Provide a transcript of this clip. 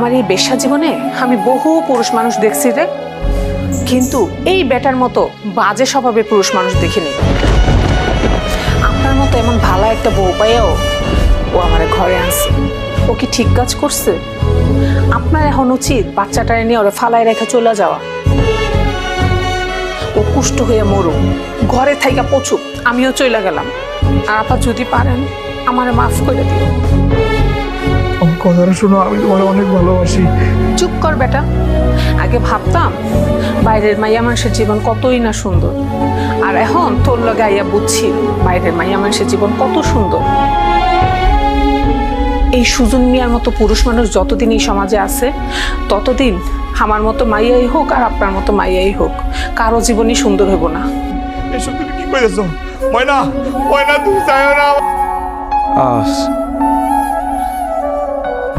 আমার এই বেশ্যা জীবনে আমি বহু পুরুষ মানুষ দেখছি রে, কিন্তু এই বেটার মতো বাজে স্বভাবে পুরুষ মানুষ দেখিনি। আপনার মতো এমন ভালো একটা বউ পাইয়াও ও আমার ঘরে আনছে। ও কি ঠিক কাজ করছে? আপনার এখন উচিত বাচ্চাটারে নিয়ে ওরা ফালায় রেখে চলে যাওয়া। ও কুষ্ঠ হয়ে মরুক, ঘরে থাইকা পচুক, আমিও চলে গেলাম। আর আপা যদি পারেন আমারে মাফ করে দিও। আমার কথাটা শোনো, আমি তোমার অনেক ভালোবাসি। চুপ কর বেটা। আগে ভাবতাম বাইরের মাইয়া মানুষের জীবন কতই না সুন্দর, আর এখন তোর লগে আইয়া বুঝছি বাইরের মাইয়া মানুষের জীবন কত সুন্দর। এই সুজন মিয়ার মতো পুরুষ মানুষ যতদিন এই সমাজে আছে ততদিন আমার মতো মাইয়াই হোক আর আপনার মতো মাইয়াই হোক, কারো জীবনই সুন্দর হইব না। এসব তুমি কি করেছো? ময়না, ময়না, তুমি চাইও না।